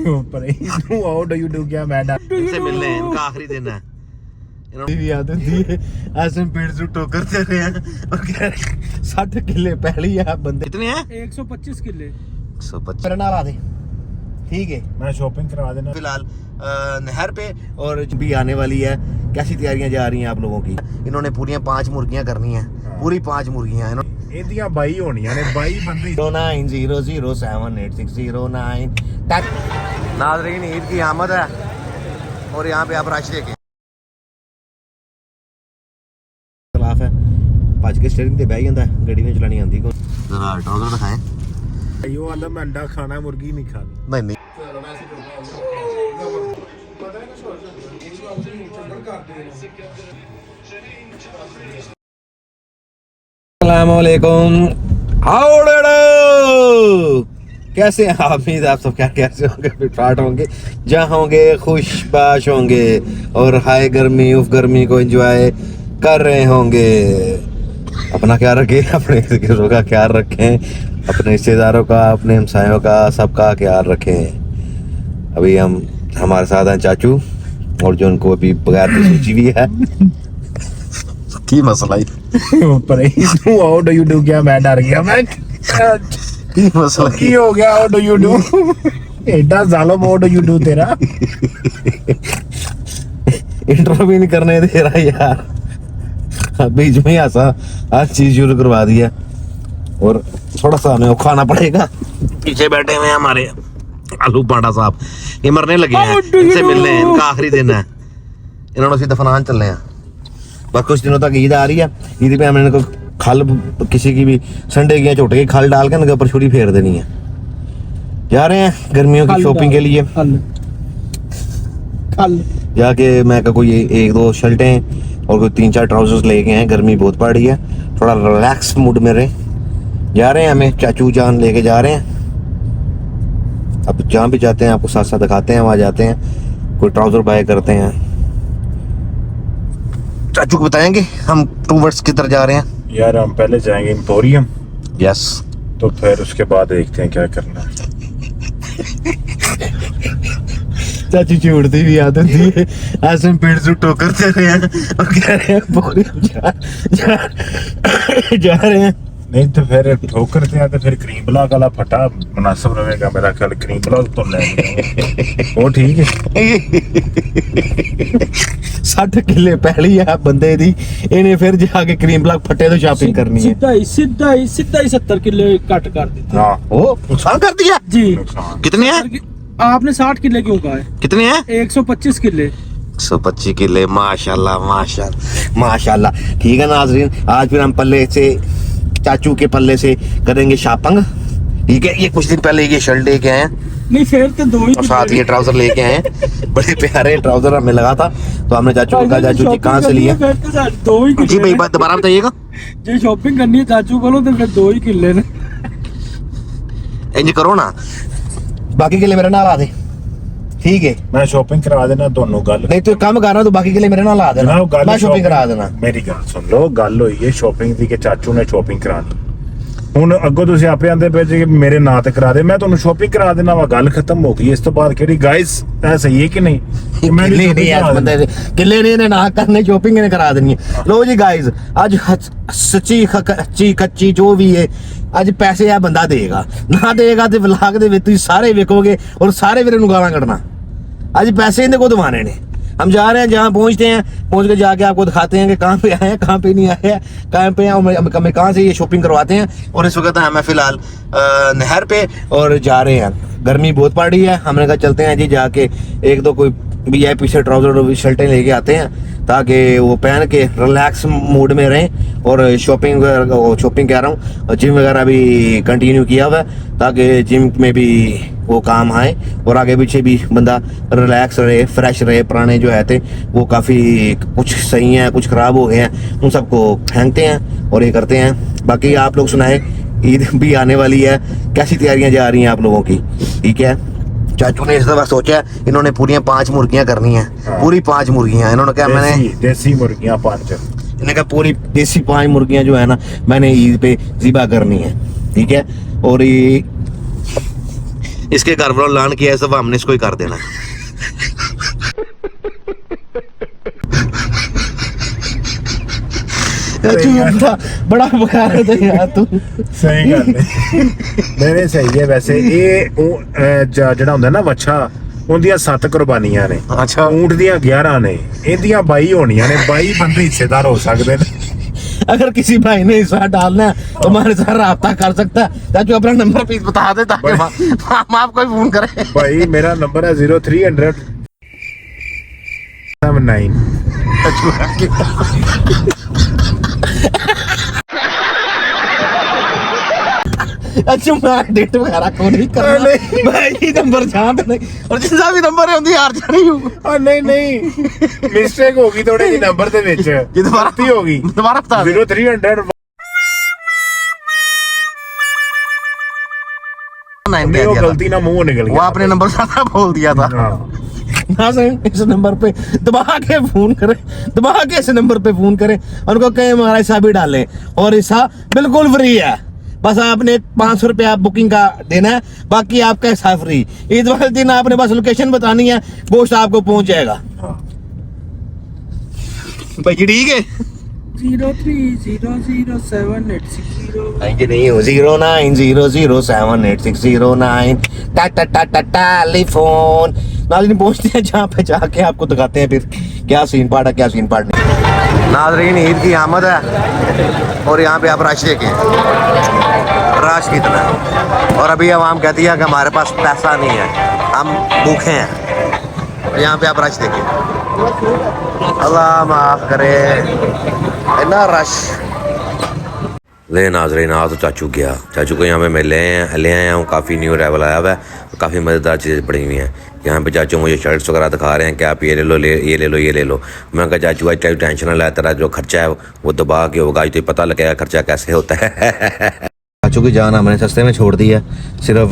ऊपर how do you do क्या madam इनसे मिलने हैं, इनका आखिरी दिन है। याद होती है ऐसे पेड़ से टोकर दे रहे हैं और कह रहे 60 किले पहले ही आप बंदे कितने हैं? 125 किले 125। मेरा नाम आ दे ठीक है मैं शॉपिंग करवा देना फिलहाल नहर पे और भी आने वाली है कैसी तैयारियां जा रही हैं आप लोगों की इन्होंने पूरी 5 मुर्गियां करनी है, पूरी 5 मुर्गियां ਇਹਦੀਆਂ 22 ਹੋਣੀਆਂ ਨੇ 22 ਬੰਦੇ 090078609 नाज़रीन ईद की आमद है और यहाँ पे आप रश देखें ਖਿਲਾਫ ਹੈ ਭੱਜ ਕੇ ਸਟੀਅਰਿੰਗ ਤੇ ਬਹਿ ਜਾਂਦਾ ਗੱਡੀ ਨੂੰ ਚਲਾਣੀ ਆਉਂਦੀ ਕੋਈ जरा ट्राउजर दिखाएं। ਉਹ ਆਂਦਾ ਮੈਂ ਅੰਡਾ ਖਾਣਾ ਮੁਰਗੀ ਨਹੀਂ ਖਾਣੀ नहीं नहीं अस्सलामुअलैकुम कैसे हैं आप? उम्मीद आप सब क्या कैसे होंगे, फिटफाट होंगे, जहाँ होंगे खुशबाश होंगे और हाय गर्मी उफ गर्मी को एंजॉय कर रहे होंगे। अपना ख्याल रखें, अपने रिश्तेदारों का ख्याल रखें, अपने रिश्तेदारों का, अपने हमसायों का, सबका ख्याल रखें। अभी हमारे साथ हैं चाचू और जो उनको अभी बगैर सूची भी है की मसला ही ऊपर हाउ डू यू डू क्या मैं डर गया मैं की मसला की हो गया हाउ डू यू डू एडा जालिम हाउ डू यू डू तेरा इंटरव्यू भी नहीं करने दे रहा यार। बीच में ऐसा हर चीज शुरू करवा दिया और थोड़ा सा हमें खाना पड़ेगा। पीछे बैठे हुए हैं हमारे आलू पांडा साहब, ये मरने लगे हैं, इनसे मिलने हैं, इनका आखिरी दिन है, इन्होंने उसी दफनान चलने हैं। बस कुछ दिनों तक ईद आ रही है, ईद पे हमने इनको खल किसी की भी संडे की छोटे की खल डाल के इनके ऊपर छुरी फेर देनी है। जा रहे हैं गर्मियों की शॉपिंग के लिए, जाके मैं कोई 1-2 शर्टें और कोई 3-4 ट्राउजर्स लेके आए। गर्मी बहुत पड़ रही है, थोड़ा रिलैक्स मूड में रहे। जा रहे हैं, हमें चाचू जान लेके जा रहे हैं। अब जहाँ भी जाते हैं आपको साथ साथ दिखाते हैं, वहाँ जाते हैं कोई ट्राउजर बाय करते हैं। चाचू को बताएंगे हम टूवर्ड्स किधर जा रहे हैं। यार हम पहले जाएंगे एम्पोरियम, यस, तो फिर उसके बाद देखते हैं क्या करना है। चाचू चिड़ती भी याद होती है ऐसे पेड़ से टोकर दे रहे हैं और कह रहे हैं जा रहे हैं। नहीं तो फिर ठोकर से तो फिर क्रीम ब्लॉक वाला फटा मुनासिब रहेगा मेरा ख्याल। क्रीम ब्लॉक तो ले वो ठीक है 60 किले पहले ही है बंदे दी, इन्हें फिर जाके क्रीम ब्लॉक फटे तो शॉपिंग करनी है। सीधा ही 70 किले कट कर देते। हाँ ओ नुकसान कर दिया जी। नुकसान। कितने हैं? आपने 60 किले क्यों कहा है? कितने हैं? 125 किले 125 किले, माशाल्लाह माशाल्लाह। माशाल्लाह। ठीक है नाजरीन, आज फिर हम पल्ले से चाचू के पल्ले से करेंगे शॉपिंग। ठीक है, ये कुछ दिन पहले ये शर्ट लेके आए हैं नहीं, फिर तो 2 ही और साथ ये ट्राउजर लेके आए हैं। बड़े प्यारे ट्राउजर हमें लगा था, तो हमने चाचू को कहा चाचू जी कहाँ से लिए? 2 ही जी भाई बात दोबारा बताइएगा। जो शॉपिंग करनी है चाचू बोलो तो फिर 2 ही किले ने। इंज करो ना, बाकी के लिए मेरे नाल आ दे ठीक है। मैं शॉपिंग करवा देना दोनों गल नहीं तो काम कर रहा तो बाकी के लिए मेरे नाल आ देना, मैं शॉपिंग करा देना। मेरी गल सुन लो, गल हुई है शॉपिंग दी कि चाचू ने शॉपिंग करा दी। ਹੁਣ ਅੱਗੋਂ ਤੁਸੀਂ ਆਪੇ ਆਂਦੇ ਪਏ ਜੀ ਮੇਰੇ ਨਾਂ ਤੇ ਕਰਾ ਦੇ, ਮੈਂ ਤੁਹਾਨੂੰ ਸ਼ਾਪਿੰਗ ਕਰਾ ਦੇਣਾ ਵਾ, ਗੱਲ ਖਤਮ ਹੋ ਗਈ। ਇਸ ਤੋਂ ਬਾਅਦ ਕਿਹੜੀ ਗਾਇਸ ਐ ਸਹੀ ਹੈ ਕਿ ਨਹੀਂ? किले नहीं है बंदे किले नहीं ना करने शॉपिंग ने करा देनी है। लो जी गाइस, आज सच्ची कच्ची जो भी है आज पैसे है बंदा देगा, ना देगा तो व्लॉग दे विच तुसीं सारे वेखोगे और सारे वीरे नूं गालां कढना। आज पैसे इनके को दिवाने ने। हम जा रहे हैं, जहाँ पहुँचते हैं, पहुँच के जाके आपको दिखाते हैं कि कहाँ पे आए हैं, कहाँ पे नहीं आए हैं, कहाँ पे हमें कहाँ से ये शॉपिंग करवाते हैं। और इस वक्त हमें फिलहाल नहर पे और जा रहे हैं, गर्मी बहुत पड़ रही है, हमने कहा चलते हैं जी जाके 1-2 कोई VIP से ट्राउजर और शर्टें लेके आते हैं ताकि वो पहन के रिलैक्स मूड में रहें। और शॉपिंग कह रहा हूँ, जिम वगैरह भी कंटिन्यू किया हुआ है ताकि जिम में भी वो काम आए और आगे पीछे भी बंदा रिलैक्स रहे, फ्रेश रहे। पुराने जो है थे वो काफ़ी कुछ सही हैं, कुछ ख़राब हो गए हैं, उन सबको फेंकते हैं और ये करते हैं। बाकी आप लोग सुनाए, ईद भी आने वाली है, कैसी तैयारियां जा रही हैं आप लोगों की? ठीक है, चाचू ने इस दफा सोचा इन्होंने पूरी 5 मुर्गियां करनी है, पूरी 5 मुर्गियां। इन्होंने कहा मैंने देसी मुर्गियां 5, इन्होंने कहा पूरी देसी 5 मुर्गियां जो है ना मैंने ईद पे ज़िबा करनी है। ठीक है, और ये इसके घर वालों ऐलान किया है सब हमने इसको ही कर देना है। चाचू बड़ा बखार है यार तू। ਸਹੀ ਗੱਲ ਹੈ। ਨਹੀਂ ਸਹੀ ਹੈ ਵੈਸੇ ਇਹ ਜਿਹੜਾ ਹੁੰਦਾ ਨਾ ਵੱਛਾ ਉਹਦੀਆਂ 7 ਕੁਰਬਾਨੀਆਂ ਨੇ। अच्छा ਊਂਟ ਦੀਆਂ 11 ਨੇ, ਇਹਦੀਆਂ 22 ਹੋਣੀਆਂ ਨੇ। 22 ਬੰਦੇ ਹਿੱਸੇਦਾਰ ਹੋ ਸਕਦੇ ਨੇ। अगर किसी भाई ने हिस्सा डालना है तो हमारे साथ राब्ता कर सकता है। चाचू अपना नंबर प्लीज बता दे ताकि हम आपको ही फोन करें। ਭਾਈ ਮੇਰਾ ਨੰਬਰ ਹੈ 0300 79। अच्छा मैं डेट वगैरह को नहीं करना भाई, नंबर जानते नहीं और जिसका भी नंबर है उनकी हार जानी हूँ। ਆ ਨਹੀਂ ਨਹੀਂ ਮਿਸਟੇਕ ਹੋ ਗਈ ਥੋੜੀ ਜਿਹੀ ਨੰਬਰ ਦੇ ਵਿੱਚ। ये दोबारा ਗਲਤੀ ਹੋ ਗਈ। दोबारा बता दे। 0300 नहीं, वो गलती ना मुंह निकल वो गया। आपने नंबर ज्यादा बोल दिया था। हाँ। हाँ सर इस नंबर पे दबा के फोन करें, दबा के इस नंबर पे फोन करें, उनको कहें हमारा हिस्सा भी डालें और हिस्सा बिल्कुल फ्री है। बस आपने 500 रुपया बुकिंग का देना है, बाकी आपका हिस्सा फ्री। ईद वाले दिन आपने बस लोकेशन बतानी है, गोश्त आपको पहुंच जाएगा। भाई जी ठीक है 03007860 नहीं हो 0900786009 टेलीफोन नाज़रीन पहुंचते हैं जहाँ पे जाके आपको दिखाते हैं फिर क्या सीन पार्ट है क्या सीन पार्ट नहीं। नाज़रीन ईद की आमद है और यहाँ पे आप रश देखें, रश कितना है। और अभी आवाम कहती है कि हमारे पास पैसा नहीं है, हम भूखे हैं। और यहाँ पे आप रश देखें, अल्लाह माफ करे, इतना रश। ले नाज़रीन आ तो चाचू गया, चाचू को यहाँ पे मैं ले आया हूँ। काफ़ी न्यू अराइवल आया हुआ है, काफ़ी मज़ेदार चीज़ें पड़ी हुई हैं। यहाँ पे चाचू मुझे शर्ट्स वगैरह दिखा रहे हैं कि आप ये ले लो, ये ले लो, ये ले लो। मैं कहा चाचू आज टेंशन ना ले, तेरा जो खर्चा है वो दबा के होगा, आज तो पता लगेगा खर्चा कैसे होता है। चाचू की जान हमने सस्ते में छोड़ दी है, सिर्फ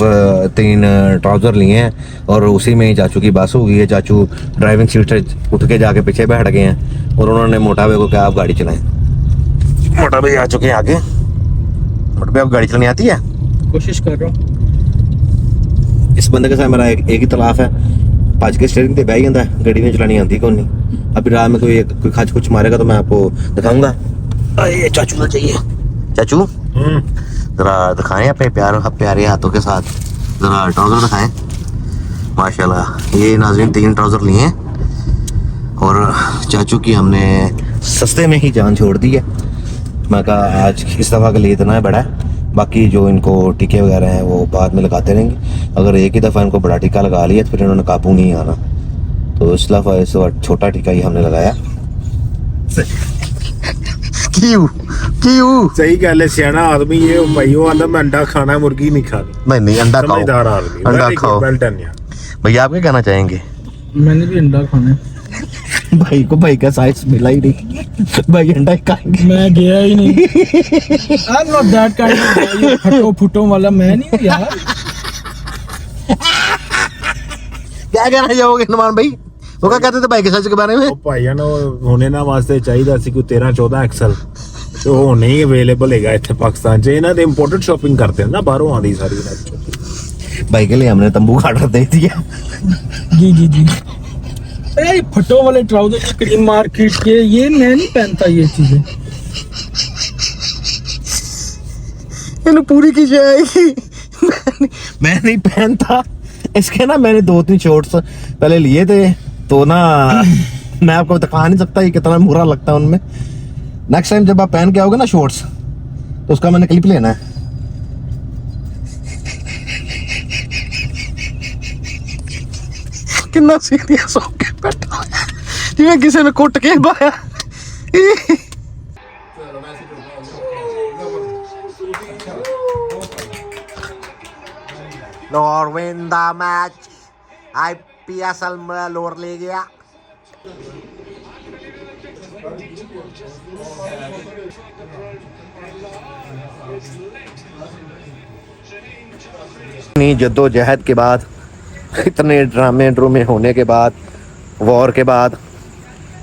3 ट्राउज़र लिए हैं और उसी में ही चाचू की बस हो गई है। चाचू ड्राइविंग सीट से उठ के जाके पीछे बैठ गए हैं और उन्होंने मोटा भाई को कहा आप गाड़ी चलाएं। मोटा भाई आ चुके हैं आगे। मोटा भाई आप गाड़ी चलानी आती है? कोशिश कर रहा हूँ। इस बंदे के साथ मेरा एक ही तलाफ है, भज के स्टीयरिंग पे बह जाता है, गाड़ी नहीं चलानी आती कौन नहीं। अभी रात में कोई खच कुछ मारेगा तो मैं आपको दिखाऊंगा। ये चाचू ना चाहिए, चाचू जरा दिखाएं अपने प्यारे हाथों के साथ, जरा ट्राउजर दिखाएं। माशाल्लाह ये नाज़रीन 3 ट्राउजर लिए हैं और चाचू की हमने सस्ते में ही जान छोड़ दी है। मैं कहा आज इस दफ़ा के लिए इतना है बड़ा है, बाकी जो इनको टीके वगैरह हैं वो बाद में लगाते रहेंगे। अगर एक ही दफ़ा इनको बड़ा टीका लगा लिया तो फिर इन्होंने काबू नहीं आना, तो इस दफ़ा इस बार छोटा टीका ही हमने लगाया। क्यों क्यों? सही गल है, सियाना आदमी ये भाई वो आंदा मैं अंडा खाना मुर्गी नहीं खानी। नहीं अंडा खाओ, समझदार आदमी, अंडा खाओ। वेल डन यार। भैया आप क्या कहना चाहेंगे? मैंने भी अंडा खाना है। भाई को भाई का साइज मिला ही नहीं, भाई अंडा ही खाएंगे। मैं गया ही नहीं। I'm not that kind of guy, ये फटो फुटो वाला मैं नहीं हूँ यार। क्या कहना चाहोगे नुमान भाई? वो क्या कहते थे भाई के सच के बारे में? ਉਹ ਭਾਈਆਂ ਨੂੰ ਹੁਣੇ ਨਾ ਵਾਸਤੇ ਚਾਹੀਦਾ ਸੀ ਕੋਈ 13-14 ਐਕਸਲ, ਤੇ ਉਹ ਨਹੀਂ ਅਵੇਲੇਬਲ ਹੈਗਾ ਇੱਥੇ ਪਾਕਿਸਤਾਨ 'ਚ। ਇਹਨਾਂ ਦੇ ਇੰਪੋਰਟਡ ਸ਼ਾਪਿੰਗ ਕਰਦੇ ਨੇ ਨਾ, ਬਾਹਰੋਂ ਆਉਂਦੀ ਸਾਰੀ ਇਹਨਾਂ ਦੀ। भाई के लिए हमने तंबू का ऑर्डर दे दिया। जी जी जी। अरे फटो वाले ट्राउजर क्रीम मार्केट के, ये मैं नहीं पहनता ये चीजें। इन्हें पूरी की जाएगी। मैं नहीं पहनता इसके ना, मैंने 2-3 शॉर्ट्स पहले लिए थे तो ना मैं आपको दिखा नहीं सकता ये कितना बुरा लगता है उनमें। नेक्स्ट टाइम जब आप पहन के आओगे ना शॉर्ट्स तो उसका मैंने क्लिप लेना है। कितना सीरियस हो के बैठा है जिवें किसी ने कुट के पाया। Lord win the match, IPSL में लोर ले गया। इतनी जद्दोजहद के बाद, इतने ड्रामे होने के बाद, वॉर के बाद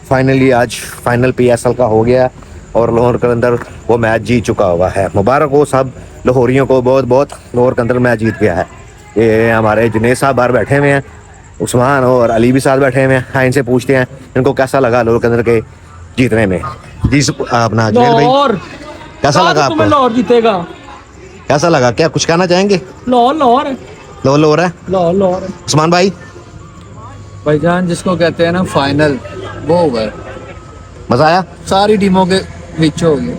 फाइनली आज फाइनल PSL का हो गया और लाहौर के अंदर वो मैच जीत चुका हुआ है। मुबारक हो सब लाहौरियों को, बहुत बहुत लाहौर के अंदर मैच जीत गया है। ये हमारे जुनेद साहब बाहर बैठे हुए हैं, उस्मान और अली भी साथ बैठे हुए हैं। हाँ, इनसे पूछते हैं इनको कैसा लगा लोअर के अंदर के जीतने में। जी अपना जुनेद भाई लाहौर कैसा लगा तुम्हें आपको? लाहौर जीतेगा। कैसा लगा, क्या कुछ कहना चाहेंगे? लाहौर लाहौर लोअर है। लाहौर लाहौर उस्मान भाई भाईजान जिसको कहते हैं ना फाइनल, वो हुआ है, मजा आया? सारी टीमों के बीच हो गया।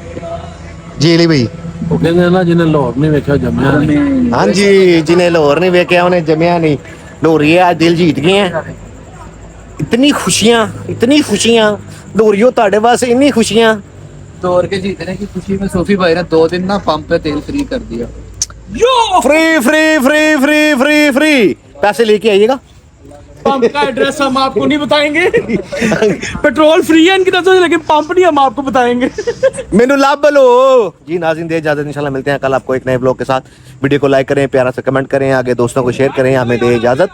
जी अली भाई ਉਹ ਕਹਿੰਦੇ ਨਾ ਜਿਹਨੇ ਲਾਹੌਰ ਨਹੀਂ ਵੇਖਿਆ ਜੰਮਿਆ ਨਹੀਂ। हाँ जी, जिन्हें लाहौर नहीं वेख्या उन्हें जमिया नहीं। लोहरी आज दिल जीत गए हैं। इतनी खुशियां लोहरियो ताड़े वास्ते, इतनी खुशियां। दौड़ के जीतने की खुशी में सोफी भाई ने 2 दिन ना पंप पे तेल फ्री कर दिया। Free free free free free free पैसे लेके आइएगा। पंप का एड्रेस हम आपको नहीं बताएंगे। पेट्रोल फ्री है इनकी तरफ से, लेकिन पंप नहीं हम आपको बताएंगे। मेनू लाभ लो जी। नाज़रीन दे इजाजत, इंशाल्लाह मिलते हैं कल आपको एक नए ब्लॉग के साथ। वीडियो को लाइक करें, प्यारा सा कमेंट करें, आगे दोस्तों को शेयर करें। हमें दे इजाजत।